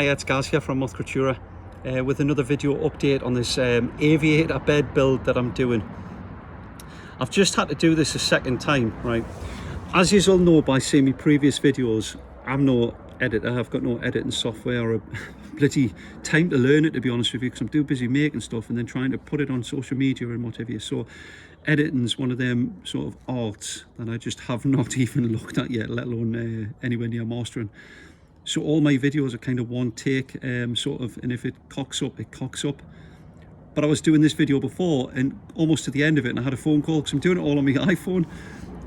Hi, it's Gaz here from Moth Creaturae with another video update on this aviator bed build that I'm doing. I've just had to do this a second time, right? As you all know by seeing my previous videos, I'm no editor. I've got no editing software or a bloody time to learn it, to be honest with you, because I'm too busy making stuff and then trying to put it on social media and whatever. So editing's one of them sort of arts that I just have not even looked at yet, let alone anywhere near mastering. So all my videos are kind of one take, sort of, and if it cocks up, it cocks up. But I was doing this video before and almost to the end of it, and I had a phone call, because I'm doing it all on my iPhone.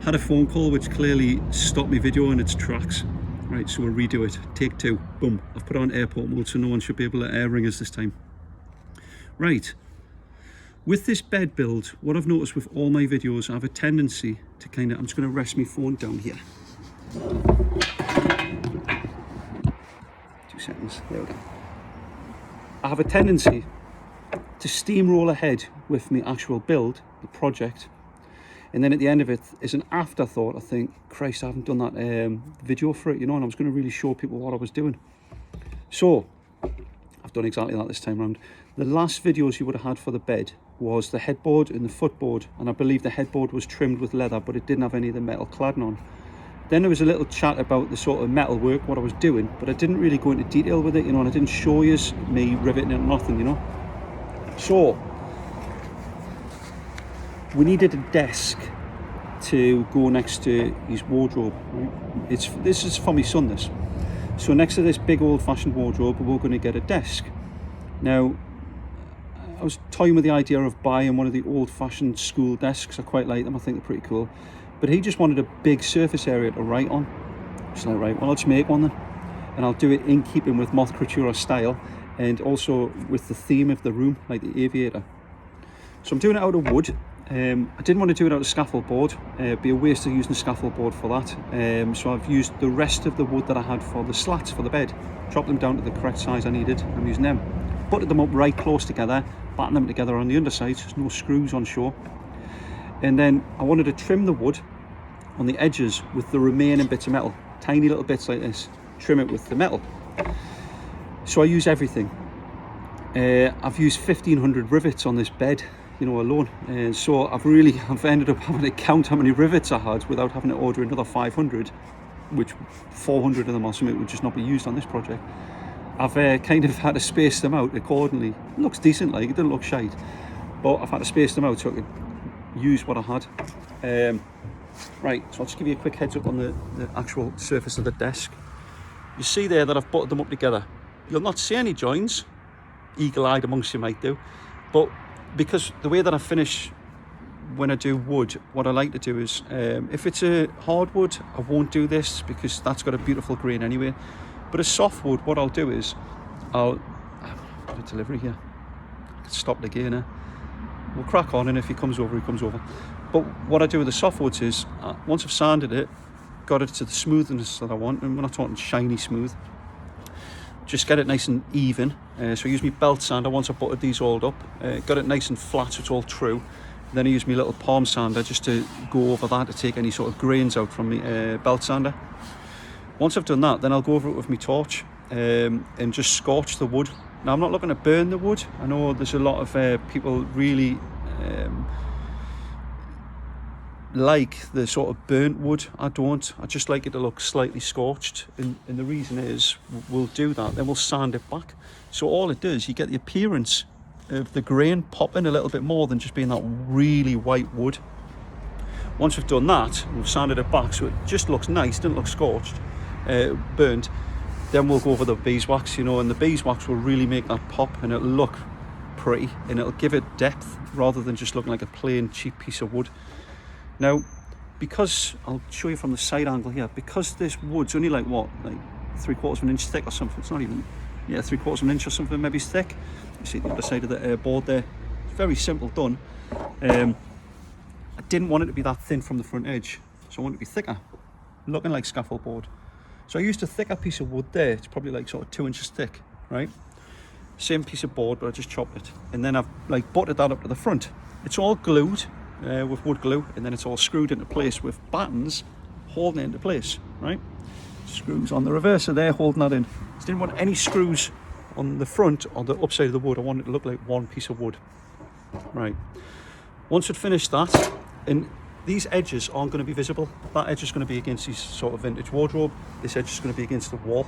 Had a phone call which clearly stopped my video in its tracks. Right, so we'll redo it. Take two. Boom. I've put it on airport mode, so no one should be able to ring us this time. Right. With this bed build, what I've noticed with all my videos, I have a tendency to kind of, I'm just going to rest my phone down here. 2 seconds. There we go. I have a tendency to steamroll ahead with my actual build, the project, and then at the end of it, as an afterthought, I think, Christ, I haven't done that video for it, you know, and I was going to really show people what I was doing. So I've done exactly that this time around. The last videos you would have had for the bed was the headboard and the footboard, and I believe the headboard was trimmed with leather, but it didn't have any of the metal cladding on. Then there was a little chat about the sort of metal work, what I was doing, but I didn't really go into detail with it, you know, and I didn't show you me riveting it or nothing, you know. So we needed a desk to go next to his wardrobe, right? This is for my son, this. So next to this big old-fashioned wardrobe, we're going to get a desk. Now, I was toying with the idea of buying one of the old-fashioned school desks. I quite like them, I think they're pretty cool. But he just wanted a big surface area to write on. Just like, right, well, I'll just make one then. And I'll do it in keeping with Moth Creaturae style, and also with the theme of the room, like the aviator. So I'm doing it out of wood. I didn't want to do it out of scaffold board. It'd be a waste of using a scaffold board for that. So I've used the rest of the wood that I had for the slats for the bed. Chopped them down to the correct size I needed. I'm using them. Butted them up right close together, batten them together on the underside, so there's no screws on shore. And then I wanted to trim the wood on the edges with the remaining bits of metal. Tiny little bits like this. Trim it with the metal. So I use everything. I've used 1,500 rivets on this bed, you know, alone. So I've ended up having to count how many rivets I had without having to order another 500, which 400 of them or something would just not be used on this project. I've kind of had to space them out accordingly. It looks decent, like, it doesn't look shite, but I've had to space them out so I could use what I had. Right, so I'll just give you a quick heads up on the actual surface of the desk. You see there that I've butted them up together. You'll not see any joins, eagle-eyed amongst you might do, but because the way that I finish when I do wood, what I like to do is, if it's a hardwood, I won't do this because that's got a beautiful grain anyway. But a softwood, what I'll do is, I've got a delivery here. Stop the gear now. We'll crack on, and if he comes over, he comes over. But what I do with the softwoods is, once I've sanded it, got it to the smoothness that I want, and we're not talking shiny smooth, just get it nice and even. So I use my belt sander once I buttered these all up, got it nice and flat so it's all true. Then I use my little palm sander just to go over that to take any sort of grains out from my belt sander. Once I've done that, then I'll go over it with my torch and just scorch the wood. Now I'm not looking to burn the wood. I know there's a lot of people really like the sort of burnt wood. I don't. I just like it to look slightly scorched, and the reason is we'll do that, then we'll sand it back. So all it does, you get the appearance of the grain popping a little bit more than just being that really white wood. Once we've done that, we've sanded it back so it just looks nice, doesn't look scorched, burnt. Then we'll go over the beeswax, you know, and the beeswax will really make that pop, and it'll look pretty, and it'll give it depth rather than just looking like a plain cheap piece of wood. Now, because I'll show you from the side angle here, because this wood's only like what, like 3/4 of an inch thick or something. It's not even, yeah, 3/4 of an inch or something, maybe it's thick. You see the other side of the board there. It's very simple done. I didn't want it to be that thin from the front edge, so I want it to be thicker, looking like scaffold board. So I used a thicker piece of wood there. It's probably like sort of 2 inches thick, right? Same piece of board, but I just chopped it, and then I've like butted that up to the front. It's all glued with wood glue, and then it's all screwed into place with battens holding it into place, right? screws on the reverser there holding that in. Just didn't want any screws on the front or the upside of the wood. I wanted it to look like one piece of wood. Right, once I'd finished that, and these edges aren't going to be visible. That edge is going to be against his sort of vintage wardrobe. This edge is going to be against the wall.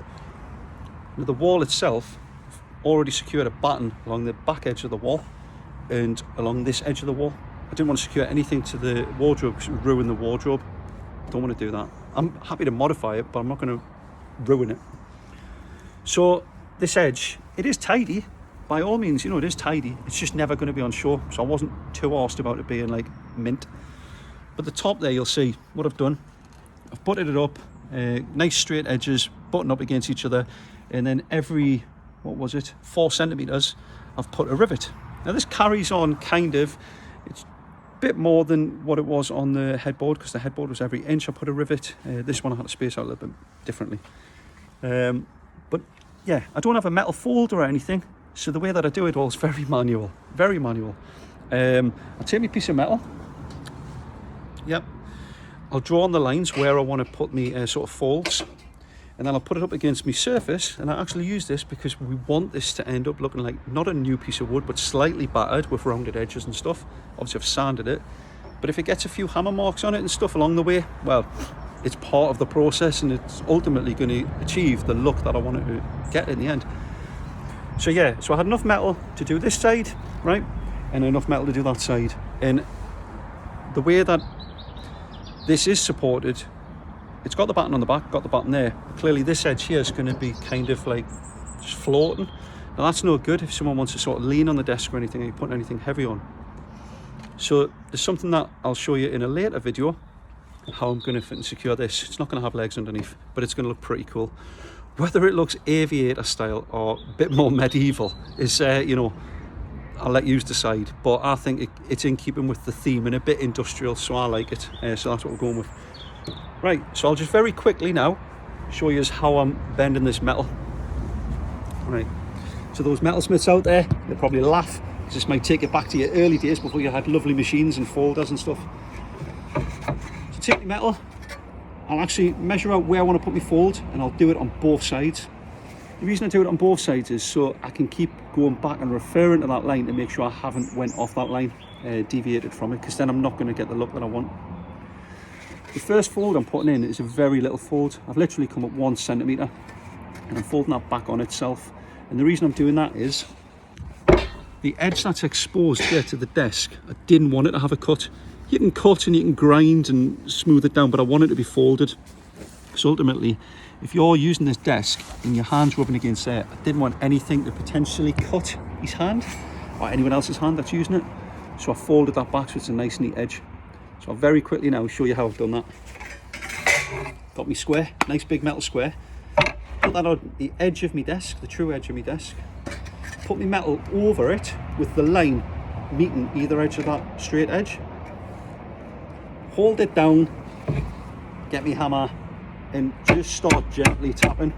Now the wall itself, I've already secured a batten along the back edge of the wall and along this edge of the wall. I didn't want to secure anything to the wardrobe because it would ruin the wardrobe. Don't want to do that. I'm happy to modify it, but I'm not going to ruin it. So this edge, it is tidy. By all means, you know, it is tidy. It's just never going to be on show. So I wasn't too arsed about it being like mint. But the top there, you'll see what I've done. I've butted it up, nice straight edges, button up against each other. And then every, 4 centimeters, I've put a rivet. Now this carries on kind of, it's a bit more than what it was on the headboard, because the headboard was every inch I put a rivet. This one I had to space out a little bit differently. But yeah, I don't have a metal folder or anything. So the way that I do it all is very manual, very manual. I'll take my piece of metal. Yep. I'll draw on the lines where I want to put me sort of folds. And then I'll put it up against my surface, and I actually use this because we want this to end up looking like not a new piece of wood, but slightly battered with rounded edges and stuff. Obviously I've sanded it, but if it gets a few hammer marks on it and stuff along the way, well, it's part of the process, and it's ultimately going to achieve the look that I wanted to get in the end. So yeah, so I had enough metal to do this side, right, and enough metal to do that side. And the way that this is supported, it's got the batten on the back, got the batten there. Clearly this edge here is going to be kind of like just floating. Now that's no good if someone wants to sort of lean on the desk or anything and you're putting anything heavy on. So there's something that I'll show you in a later video, how I'm going to fit and secure this. It's not going to have legs underneath, but it's going to look pretty cool. Whether it looks aviator style or a bit more medieval is, you know, I'll let you decide. But I think it's in keeping with the theme and a bit industrial, so I like it. So that's what we're going with. Right, so I'll just very quickly now show you how I'm bending this metal. Right, so those metalsmiths out there, they'll probably laugh. This might take you back to your early days before you had lovely machines and folders and stuff. So take the metal, I'll actually measure out where I want to put my fold, and I'll do it on both sides. The reason I do it on both sides is so I can keep going back and referring to that line to make sure I haven't went off that line, deviated from it, because then I'm not going to get the look that I want. The first fold I'm putting in is a very little fold. I've literally come up 1 centimetre and I'm folding that back on itself. And the reason I'm doing that is the edge that's exposed here to the desk, I didn't want it to have a cut. You can cut and you can grind and smooth it down, but I want it to be folded. So ultimately, if you're using this desk and your hand's rubbing against there, I didn't want anything to potentially cut his hand or anyone else's hand that's using it. So I folded that back so it's a nice neat edge. So I'll very quickly now show you how I've done that. Got me square, nice big metal square. Put that on the edge of my desk, the true edge of my desk. Put my metal over it with the line meeting either edge of that straight edge. Hold it down, get me hammer, and just start gently tapping.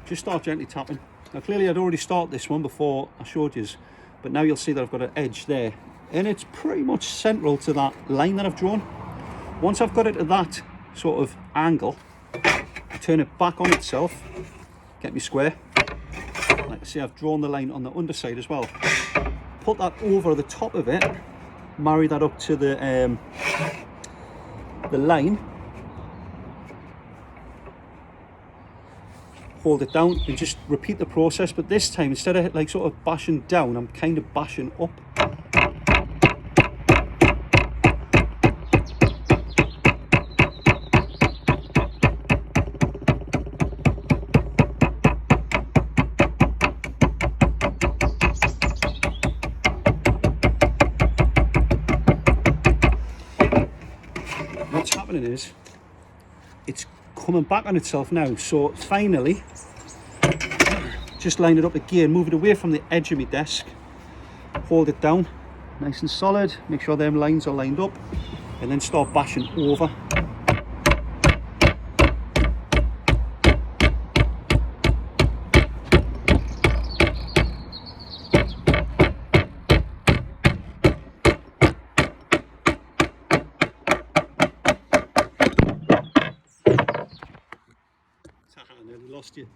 Just start gently tapping. Now clearly I'd already started this one before I showed you, but now you'll see that I've got an edge there, and it's pretty much central to that line that I've drawn. Once I've got it at that sort of angle, I turn it back on itself, get me square. Like I say, I've drawn the line on the underside as well. Put that over the top of it, marry that up to the line, hold it down and just repeat the process, but this time instead of like sort of bashing down, I'm kind of bashing up. What's happening is it's coming back on itself now, so finally just line it up again, move it away from the edge of my desk, hold it down nice and solid, make sure them lines are lined up, and then start bashing over. I nearly lost you.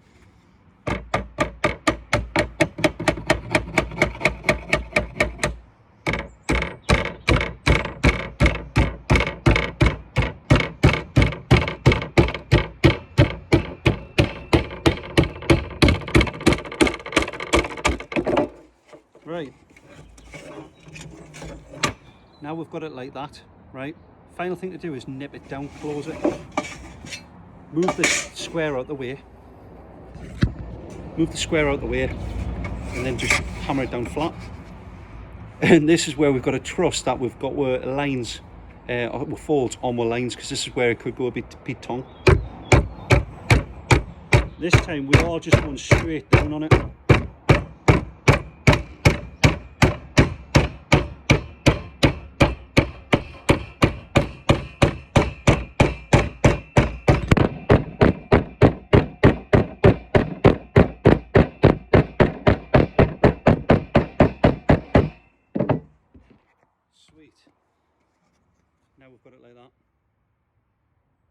Right, now we've got it like that, right? Final thing to do is nip it down, close it, move the square out the way, and then just hammer it down flat. And this is where we've got to trust that we've got our lines, or folds on our lines, because this is where it could go a bit tongue. This time we are just going straight down on it. Sweet. Now we've got it like that.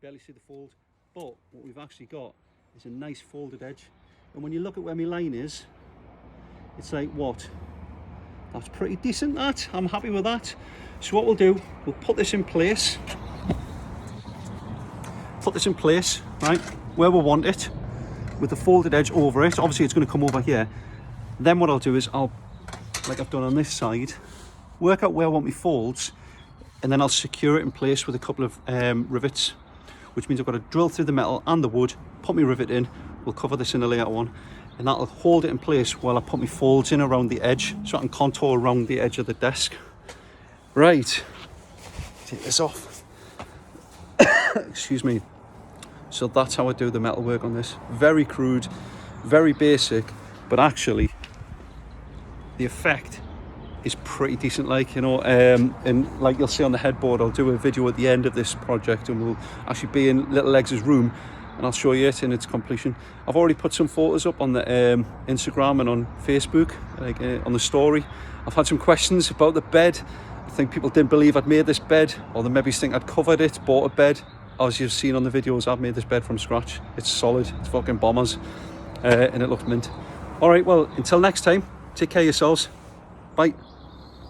Barely see the fold, but what we've actually got is a nice folded edge. And when you look at where my line is, it's like, what? That's pretty decent, that. I'm happy with that. So what we'll do, we'll put this in place. Right, where we want it, with the folded edge over it. Obviously it's going to come over here. Then what I'll do is like I've done on this side, work out where I want my folds, and then I'll secure it in place with a couple of rivets, which means I've got to drill through the metal and the wood, put my rivet in. We'll cover this in a later one, and that'll hold it in place while I put my folds in around the edge, so I can contour around the edge of the desk. Right, take this off. Excuse me. So that's how I do the metal work on this. Very crude, very basic, but actually the effect is pretty decent, like, you know, and like you'll see on the headboard, I'll do a video at the end of this project, and we'll actually be in Little Legs' room, and I'll show you it in its completion. I've already put some photos up on the Instagram and on Facebook, like on the story. I've had some questions about the bed. I think people didn't believe I'd made this bed, or they maybe think I'd covered it, bought a bed. As you've seen on the videos, I've made this bed from scratch. It's solid, it's fucking bombers, and it looks mint. All right, well, until next time, take care of yourselves. Bye.